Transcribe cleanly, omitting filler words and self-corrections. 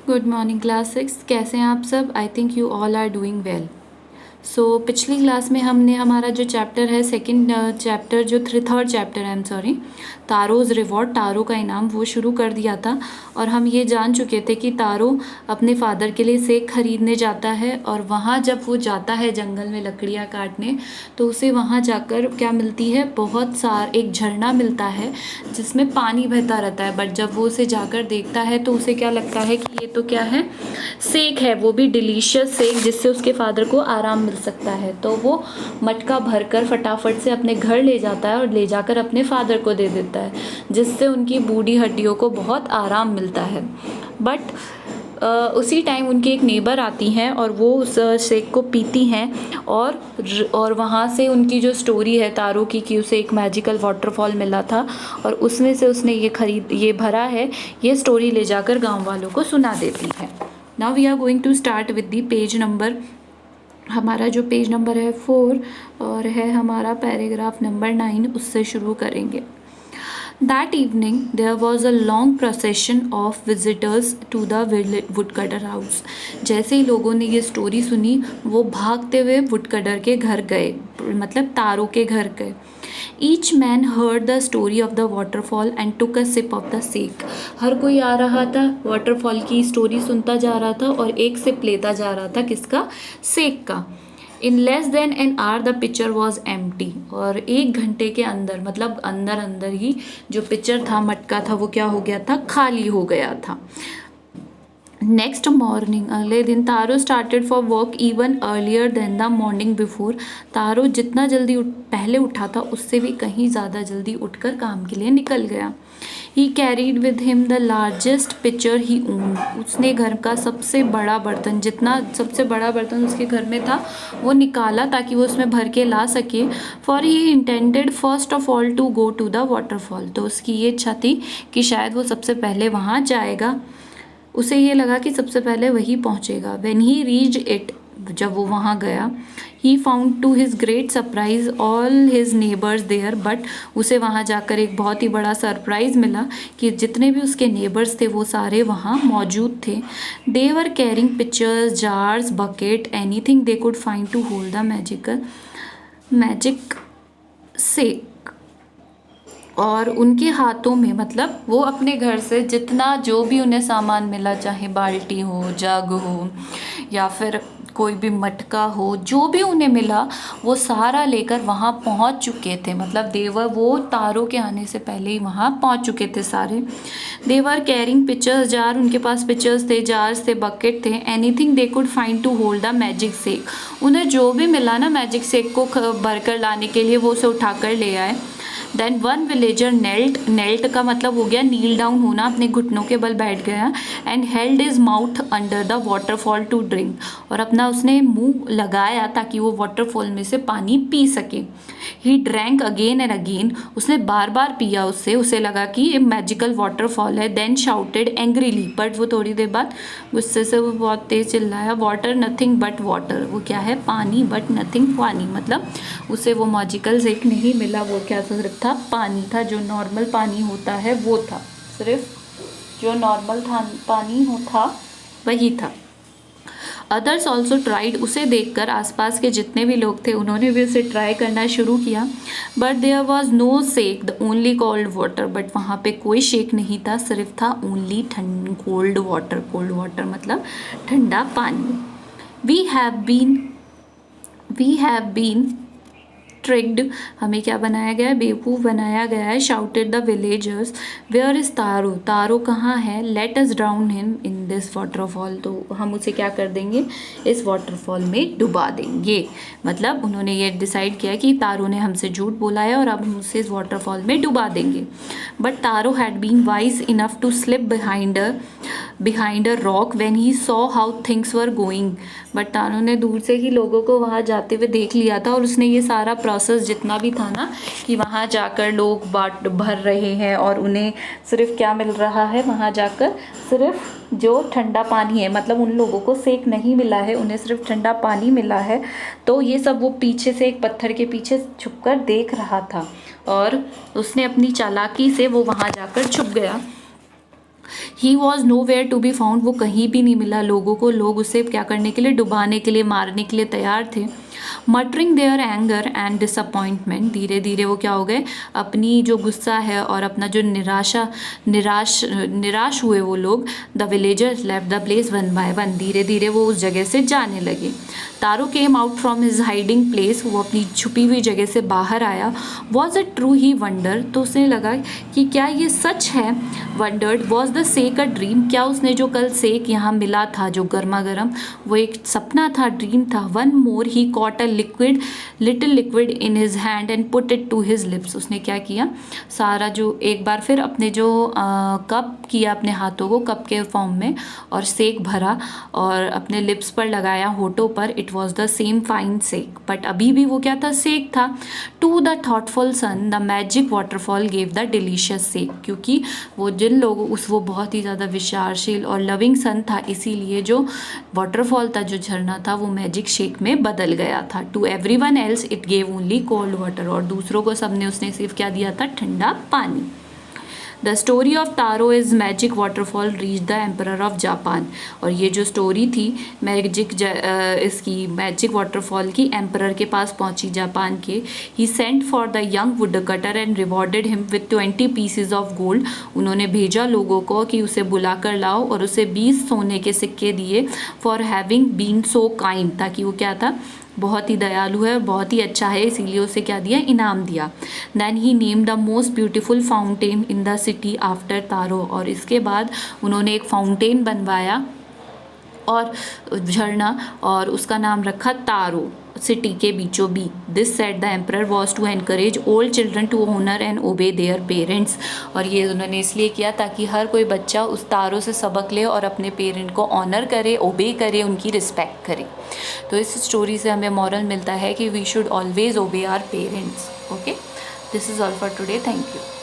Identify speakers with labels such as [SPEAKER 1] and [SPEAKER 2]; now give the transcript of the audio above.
[SPEAKER 1] Good morning class 6। कैसे हैं आप सब? I think you all are doing well. So पिछली क्लास में हमने हमारा जो चैप्टर है सेकंड चैप्टर जो थर्ड चैप्टर है, I am sorry, Taro's reward, तारों का इनाम, वो शुरू कर दिया था। और हम ये जान चुके थे कि तारो अपने फादर के लिए सेब खरीदने जाता है, और वहाँ जब वो जाता है जंगल में लकड़ियाँ काटने, तो उसे वहाँ जाकर क्या मिलती है, एक झरना मिलता है जिसमें पानी बहता रहता है। बट जब वो उसे जाकर देखता है तो उसे क्या लगता है कि ये तो क्या है, सेक है, वो भी डिलीशियस सेक, जिससे उसके फादर को आराम मिल सकता है। तो वो मटका भरकर फटाफट से अपने घर ले जाता है और ले जाकर अपने फादर को दे देता है, जिससे उनकी बूढ़ी हड्डियों को बहुत आराम मिलता है। बट उसी टाइम उनकी एक नेबर आती हैं और वो उस शेक को पीती हैं, और वहाँ से उनकी जो स्टोरी है तारों की, कि उसे एक मैजिकल वाटरफॉल मिला था और उसमें से उसने ये भरा है, ये स्टोरी ले जाकर गांव वालों को सुना देती है। Now we are going to start with the page number, हमारा जो पेज नंबर है 4 और है हमारा पैराग्राफ नंबर 9, उससे शुरू करेंगे। That evening there was a long procession of visitors to the woodcutter house. जैसे ही लोगों ने ये स्टोरी सुनी, वो भागते हुए वुडकटर के घर गए, मतलब तारों के घर गए। Each man heard the story of the waterfall and took a sip of the sake. हर कोई आ रहा था, वाटरफॉल की स्टोरी सुनता जा रहा था और एक सिप लेता जा रहा था, किसका, सेक का। In less than an hour the picture was empty, और 1 घंटे के अंदर, मतलब अंदर अंदर ही जो पिक्चर था, मटका था, वो क्या हो गया था, खाली हो गया था। नेक्स्ट मॉर्निंग, अगले दिन, Taro started for work even earlier than the morning before. Taro जितना जल्दी पहले उठा था उससे भी कहीं ज़्यादा जल्दी उठकर काम के लिए निकल गया। He carried with him the largest picture he own. उसने घर का सबसे बड़ा बर्तन, जितना सबसे बड़ा बर्तन उसके घर में था, वो निकाला ताकि वो उसमें भर के ला सके। For he intended first of all to go to the waterfall. तो उसकी ये इच्छा थी कि शायद वो सबसे पहले वहाँ जाएगा, उसे ये लगा कि सबसे पहले वही पहुँचेगा। व्हेन ही रीच्ड इट, जब वो वहाँ गया, he found to his great surprise all his neighbours there. But उसे वहाँ जाकर एक बहुत ही बड़ा सरप्राइज़ मिला कि जितने भी उसके नेबर्स थे वो सारे वहाँ मौजूद थे। They were carrying pictures, jars, bucket, anything they could find to hold the magic से। और उनके हाथों में, मतलब वो अपने घर से जितना जो भी उन्हें सामान मिला, चाहे बाल्टी हो, जग हो, या फिर कोई भी मटका हो, जो भी उन्हें मिला वो सारा लेकर वहाँ पहुँच चुके थे। मतलब देवर, वो तारों के आने से पहले ही वहाँ पहुँच चुके थे सारे। देवर कैरिंग पिक्चर्स, जार, उनके पास पिक्चर्स थे, जार्स थे, बकेट थे, anything they could find to hold the magic sake. उन्हें जो भी मिला ना मैजिक सेक को भरकर लाने के लिए, वो उसे उठाकर ले आए। देन वन विलेजर नेल्ट का मतलब हो गया नील डाउन होना, अपने घुटनों के बल बैठ गया। And held his mouth under the waterfall to drink, और अपना उसने मुंह लगाया ताकि वो वाटरफॉल में से पानी पी सके। He drank again and again, उसने बार बार पिया उससे, उसे लगा कि ये मैजिकल वाटरफॉल है। देन शाउटेड एंग्रीली, बट वो थोड़ी देर बाद गुस्से से वो बहुत तेज चिल्लाया, वाटर नथिंग बट वाटर, वो क्या है, पानी, बट नथिंग पानी, मतलब उसे वो मैजिकल सेक नहीं मिला, वो क्या था, सिर्फ था पानी था, जो नॉर्मल पानी होता है वो था, सिर्फ जो नॉर्मल पानी था वही था। अदर्स ऑल्सो ट्राइड, उसे देखकर आसपास के जितने भी लोग थे उन्होंने भी उसे ट्राई करना शुरू किया। But there was no shake, the only cold water, but वहाँ पे कोई शेक नहीं था, सिर्फ था ओनली कोल्ड वाटर मतलब ठंडा पानी। वी हैव बीन ट्रिक्ड, हमें क्या बनाया गया है, बेवकूफ़ बनाया गया है। Shouted the villagers, where is Taro, Taro कहाँ है, let us drown him in this waterfall, तो हम उसे क्या कर देंगे, इस वाटरफॉल में डुबा देंगे। मतलब उन्होंने ये डिसाइड किया कि तारो ने हमसे झूठ बोला है और अब हम उसे इस वाटरफॉल में डुबा देंगे। But Taro had been wise enough to slip behind a rock when he saw how things were going. But Taro ने दूर से ही लोगों को वहाँ जाते हुए देख लिया था, और उसने ये सारा प्रोसेस जितना भी था ना, कि वहाँ जाकर लोग भर रहे हैं और उन्हें सिर्फ क्या मिल रहा है, वहाँ जाकर सिर्फ जो ठंडा पानी है, मतलब उन लोगों को सेक नहीं मिला है, उन्हें सिर्फ ठंडा पानी मिला है। तो ये सब वो पीछे से एक पत्थर के पीछे छुपकर देख रहा था, और उसने अपनी चालाकी से वो वहाँ जाकर छुप गया। He was nowhere to be found, वो कहीं भी नहीं मिला लोगों को, लोग उसे क्या करने के लिए, डुबाने के लिए, मारने के लिए तैयार थे। Muttering their anger and disappointment, धीरे धीरे वो क्या हो गए, अपनी जो गुस्सा है और अपना जो निराश हुए वो लोग। The villagers left the place one by one, धीरे धीरे वो उस जगह से जाने लगे। Taro came out from his hiding place, वो अपनी छुपी हुई जगह से बाहर आया। Was it true, he wonder, तो उसने लगा कि क्या ये सच है। Wondered, was the sake a dream, क्या उसने जो कल सेक यहाँ मिला था जो गर्मा गर्म, वो एक सपना था, ड्रीम था। One more he caught a little liquid in his hand and put it to his lips, उसने क्या किया, सारा जो एक बार फिर अपने जो कप किया, अपने हाथों को कप के फॉर्म में, और सेक भरा और अपने लिप्स पर लगाया, होठों पर। It was the same fine sake, but अभी भी वो क्या था, सेक था। To the thoughtful son the magic waterfall gave the delicious sake, क्योंकि वो जिन लोगों वो बहुत ही ज़्यादा विचारशील और लविंग सन था, इसीलिए जो वाटरफॉल था, जो झरना था, वो मैजिक शेक में बदल गया था। To everyone else it gave only cold water, और दूसरों को सबने उसने सिर्फ क्या दिया था, ठंडा पानी। The story of taro is magic waterfall reach the emperor of Japan, और ये जो स्टोरी थी इसकी मैजिक वाटरफॉल की, एम्परर के पास पहुंची जापान के। He sent for the young wood cutter and rewarded him with 20 pieces of gold, उन्होंने भेजा लोगों को कि उसे बुला कर लाओ, और उसे 20 सोने के सिक्के दिए। For having been so kind, ताकि वो क्या था, बहुत ही दयालु है, बहुत ही अच्छा है, इसीलिए उसे क्या दिया, इनाम दिया। Then he name the most beautiful fountain in the city after Taro, और इसके बाद उन्होंने एक फाउंटेन बनवाया और झरना, और उसका नाम रखा तारो, सिटी के बीचों बीच। This set the emperor was to encourage old children to honour and obey their parents, और ये उन्होंने इसलिए किया ताकि हर कोई बच्चा उस तारों से सबक ले और अपने पेरेंट को ऑनर करे, ओबे करे, उनकी रिस्पेक्ट करे। तो इस स्टोरी से हमें मॉरल मिलता है कि we should always obey our parents. Okay, this is all for today, thank you.